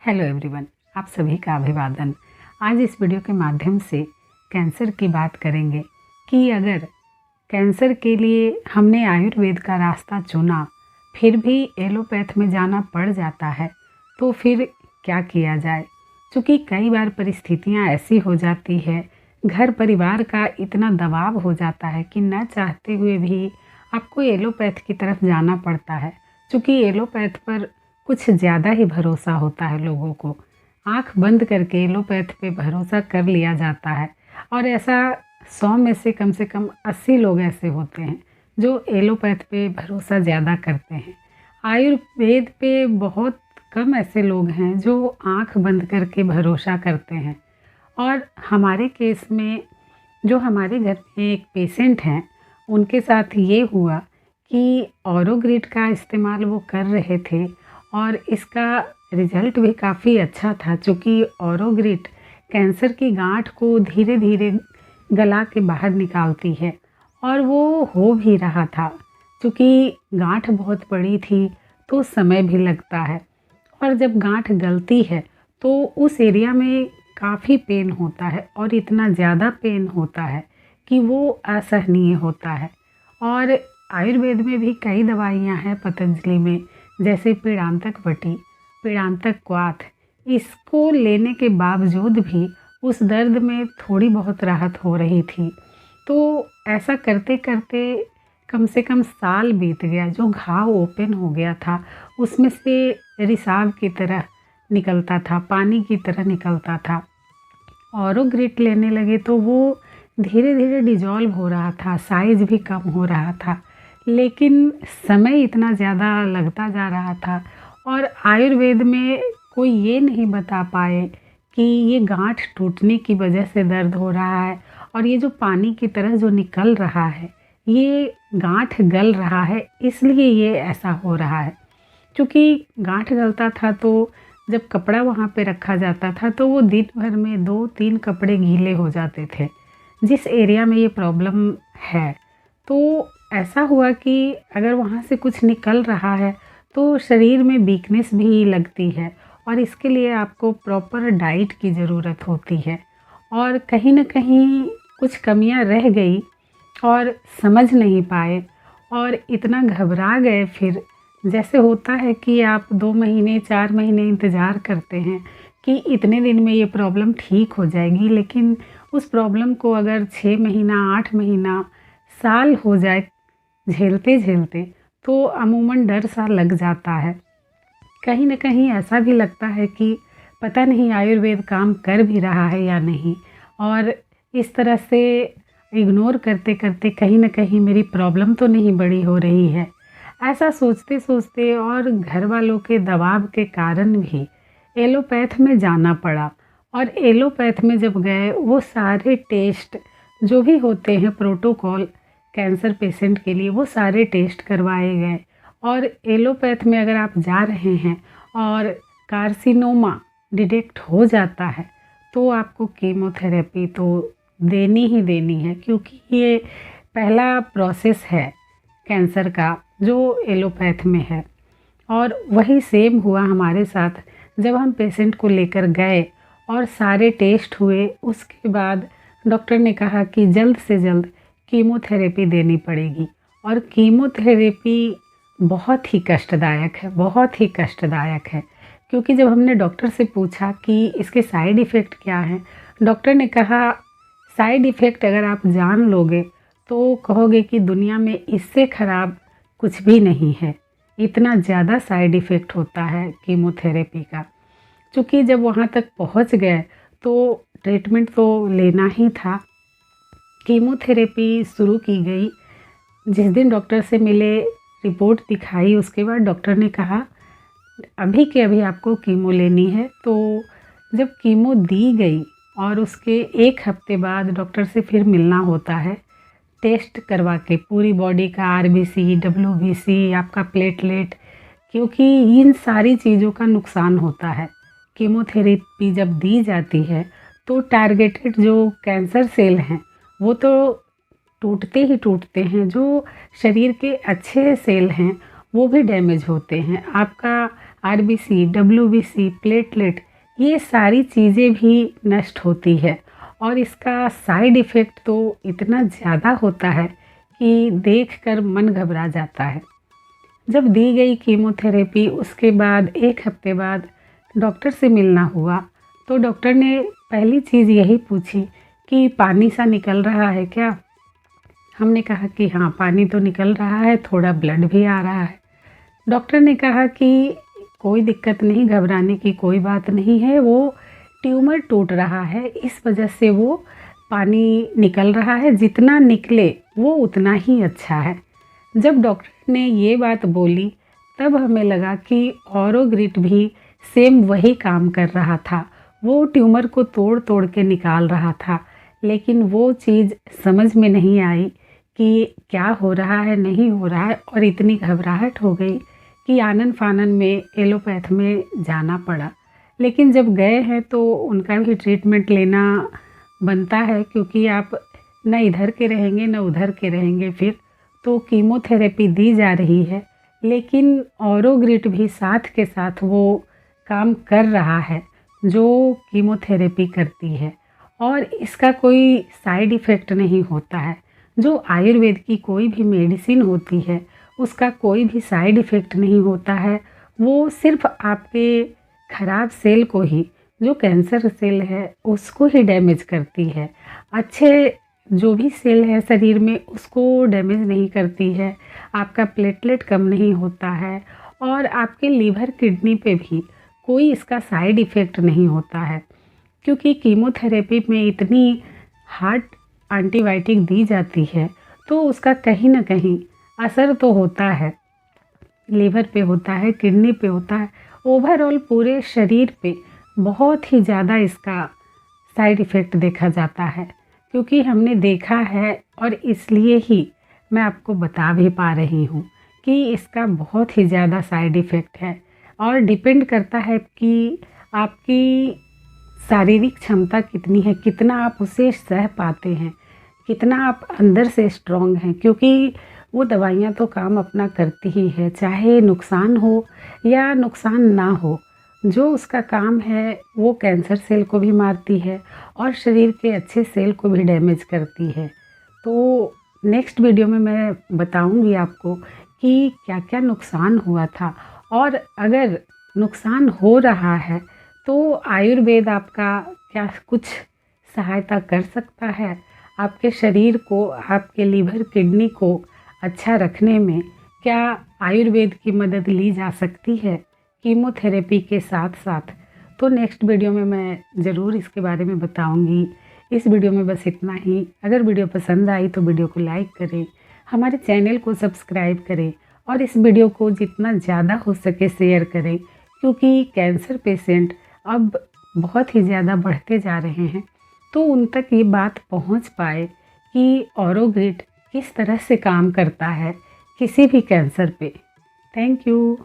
Hello everyone, आप सभी का अभिवादन। आज इस वीडियो के माध्यम से कैंसर की बात करेंगे कि अगर कैंसर के लिए हमने आयुर्वेद का रास्ता चुना फिर भी एलोपैथ में जाना पड़ जाता है तो फिर क्या किया जाए। क्योंकि कई बार परिस्थितियां ऐसी हो जाती है, घर परिवार का इतना दबाव हो जाता है कि न चाहते हुए भी आपको एलोपैथ की तरफ जाना पड़ता है। क्योंकि एलोपैथ पर कुछ ज़्यादा ही भरोसा होता है लोगों को। आंख बंद करके एलोपैथ पे भरोसा कर लिया जाता है और ऐसा 100 में से कम 80 लोग ऐसे होते हैं जो एलोपैथ पे भरोसा ज़्यादा करते हैं। आयुर्वेद पे बहुत कम ऐसे लोग हैं जो आंख बंद करके भरोसा करते हैं। और हमारे केस में जो हमारे घर में एक पेशेंट हैं, उनके साथ ये हुआ कि ऑरोग्रिड का इस्तेमाल वो कर रहे थे और इसका रिज़ल्ट भी काफ़ी अच्छा था। चूँकि ऑरोग्रिड कैंसर की गांठ को धीरे धीरे गला के बाहर निकालती है और वो हो भी रहा था। क्योंकि गांठ बहुत बड़ी थी तो समय भी लगता है और जब गांठ गलती है तो उस एरिया में काफ़ी पेन होता है और इतना ज़्यादा पेन होता है कि वो असहनीय होता है। और आयुर्वेद में भी कई दवाइयाँ हैं पतंजलि में, जैसे पीड़ांतक वटी, पीड़ांतक क्वाथ। इसको लेने के बावजूद भी उस दर्द में थोड़ी बहुत राहत हो रही थी। तो ऐसा करते करते कम से कम साल बीत गया। जो घाव ओपन हो गया था उसमें से रिसाव की तरह निकलता था, पानी की तरह निकलता था। ऑरोग्रिड लेने लगे तो वो धीरे धीरे डिजॉल्व हो रहा था, साइज भी कम हो रहा था, लेकिन समय इतना ज़्यादा लगता जा रहा था। और आयुर्वेद में कोई ये नहीं बता पाए कि ये गांठ टूटने की वजह से दर्द हो रहा है और ये जो पानी की तरह जो निकल रहा है ये गांठ गल रहा है, इसलिए ये ऐसा हो रहा है। क्योंकि गांठ गलता था तो जब कपड़ा वहाँ पे रखा जाता था तो वो दिन भर में 2-3 कपड़े गीले हो जाते थे जिस एरिया में ये प्रॉब्लम है। तो ऐसा हुआ कि अगर वहाँ से कुछ निकल रहा है तो शरीर में वीकनेस भी लगती है और इसके लिए आपको प्रॉपर डाइट की ज़रूरत होती है। और कहीं ना कहीं कुछ कमियां रह गई और समझ नहीं पाए और इतना घबरा गए। फिर जैसे होता है कि आप 2 महीने 4 महीने इंतज़ार करते हैं कि इतने दिन में ये प्रॉब्लम ठीक हो जाएगी, लेकिन उस प्रॉब्लम को अगर 6 महीना 8 महीना साल हो जाए झेलते झेलते तो अमूमन डर सा लग जाता है। कहीं ना कहीं ऐसा भी लगता है कि पता नहीं आयुर्वेद काम कर भी रहा है या नहीं। और इस तरह से इग्नोर करते करते कहीं ना कहीं मेरी प्रॉब्लम तो नहीं बड़ी हो रही है, ऐसा सोचते सोचते और घर वालों के दबाव के कारण भी एलोपैथ में जाना पड़ा। और एलोपैथ में जब गए वो सारे टेस्ट जो भी होते हैं प्रोटोकॉल कैंसर पेशेंट के लिए, वो सारे टेस्ट करवाए गए। और एलोपैथ में अगर आप जा रहे हैं और कार्सिनोमा डिटेक्ट हो जाता है तो आपको कीमोथेरेपी तो देनी ही देनी है, क्योंकि ये पहला प्रोसेस है कैंसर का जो एलोपैथ में है। और वही सेम हुआ हमारे साथ। जब हम पेशेंट को लेकर गए और सारे टेस्ट हुए, उसके बाद डॉक्टर ने कहा कि जल्द से जल्द कीमोथेरेपी देनी पड़ेगी। और कीमोथेरेपी बहुत ही कष्टदायक है, बहुत ही कष्टदायक है। क्योंकि जब हमने डॉक्टर से पूछा कि इसके साइड इफ़ेक्ट क्या हैं, डॉक्टर ने कहा साइड इफ़ेक्ट अगर आप जान लोगे तो कहोगे कि दुनिया में इससे ख़राब कुछ भी नहीं है। इतना ज़्यादा साइड इफ़ेक्ट होता है कीमोथेरेपी का। क्योंकि जब वहाँ तक पहुँच गए तो ट्रीटमेंट तो लेना ही था। कीमोथेरेपी शुरू की गई। जिस दिन डॉक्टर से मिले, रिपोर्ट दिखाई, उसके बाद डॉक्टर ने कहा अभी के अभी आपको कीमो लेनी है। तो जब कीमो दी गई और उसके 1 हफ्ते बाद डॉक्टर से फिर मिलना होता है, टेस्ट करवा के पूरी बॉडी का आरबीसी, डब्ल्यूबीसी, आपका प्लेटलेट, क्योंकि इन सारी चीज़ों का नुकसान होता है। कीमोथेरेपी जब दी जाती है तो टारगेटेड जो कैंसर सेल हैं वो तो टूटते ही टूटते हैं, जो शरीर के अच्छे सेल हैं वो भी डैमेज होते हैं। आपका आरबीसी, डब्ल्यूबीसी, प्लेटलेट, ये सारी चीज़ें भी नष्ट होती है। और इसका साइड इफ़ेक्ट तो इतना ज़्यादा होता है कि देखकर मन घबरा जाता है। जब दी गई कीमोथेरेपी उसके बाद 1 हफ्ते बाद डॉक्टर से मिलना हुआ, तो डॉक्टर ने पहली चीज़ यही पूछी कि पानी सा निकल रहा है क्या? हमने कहा कि हाँ, पानी तो निकल रहा है, थोड़ा ब्लड भी आ रहा है। डॉक्टर ने कहा कि कोई दिक्कत नहीं, घबराने की कोई बात नहीं है, वो ट्यूमर टूट रहा है, इस वजह से वो पानी निकल रहा है, जितना निकले वो उतना ही अच्छा है। जब डॉक्टर ने ये बात बोली तब हमें लगा कि ऑरोग्रिट भी सेम वही काम कर रहा था। वो ट्यूमर को तोड़ तोड़ के निकाल रहा था, लेकिन वो चीज़ समझ में नहीं आई कि क्या हो रहा है, नहीं हो रहा है, और इतनी घबराहट हो गई कि आनन फानन में एलोपैथ में जाना पड़ा। लेकिन जब गए हैं तो उनका भी ट्रीटमेंट लेना बनता है, क्योंकि आप न इधर के रहेंगे न उधर के रहेंगे। फिर तो कीमोथेरेपी दी जा रही है, लेकिन ऑरोग्रिट भी साथ के साथ वो काम कर रहा है जो कीमोथेरेपी करती है, और इसका कोई साइड इफ़ेक्ट नहीं होता है। जो आयुर्वेद की कोई भी मेडिसिन होती है उसका कोई भी साइड इफ़ेक्ट नहीं होता है। वो सिर्फ आपके ख़राब सेल को ही, जो कैंसर सेल है उसको ही डैमेज करती है। अच्छे जो भी सेल है शरीर में उसको डैमेज नहीं करती है। आपका प्लेटलेट कम नहीं होता है, और आपके लीवर किडनी पे भी कोई इसका साइड इफ़ेक्ट नहीं होता है। क्योंकि कीमोथेरेपी में इतनी हार्ड एंटीबायोटिक दी जाती है, तो उसका कहीं ना कहीं असर तो होता है, लीवर पे होता है, किडनी पे होता है, ओवरऑल पूरे शरीर पे बहुत ही ज़्यादा इसका साइड इफ़ेक्ट देखा जाता है। क्योंकि हमने देखा है, और इसलिए ही मैं आपको बता भी पा रही हूँ कि इसका बहुत ही ज़्यादा साइड इफ़ेक्ट है, और डिपेंड करता है कि आपकी शारीरिक क्षमता कितनी है, कितना आप उसे सह पाते हैं, कितना आप अंदर से स्ट्रॉन्ग हैं। क्योंकि वो दवाइयाँ तो काम अपना करती ही है, चाहे नुकसान हो या नुकसान ना हो। जो उसका काम है वो कैंसर सेल को भी मारती है और शरीर के अच्छे सेल को भी डैमेज करती है। तो नेक्स्ट वीडियो में मैं बताऊंगी आपको कि क्या क्या नुकसान हुआ था, और अगर नुकसान हो रहा है तो आयुर्वेद आपका क्या कुछ सहायता कर सकता है। आपके शरीर को, आपके लीवर किडनी को अच्छा रखने में क्या आयुर्वेद की मदद ली जा सकती है कीमोथेरेपी के साथ साथ। तो नेक्स्ट वीडियो में मैं ज़रूर इसके बारे में बताऊंगी। इस वीडियो में बस इतना ही। अगर वीडियो पसंद आई तो वीडियो को लाइक करें, हमारे चैनल को सब्सक्राइब करें, और इस वीडियो को जितना ज़्यादा हो सके शेयर करें, क्योंकि कैंसर पेशेंट अब बहुत ही ज़्यादा बढ़ते जा रहे हैं, तो उन तक ये बात पहुंच पाए कि ऑरोग्रिट किस तरह से काम करता है किसी भी कैंसर पे। Thank you.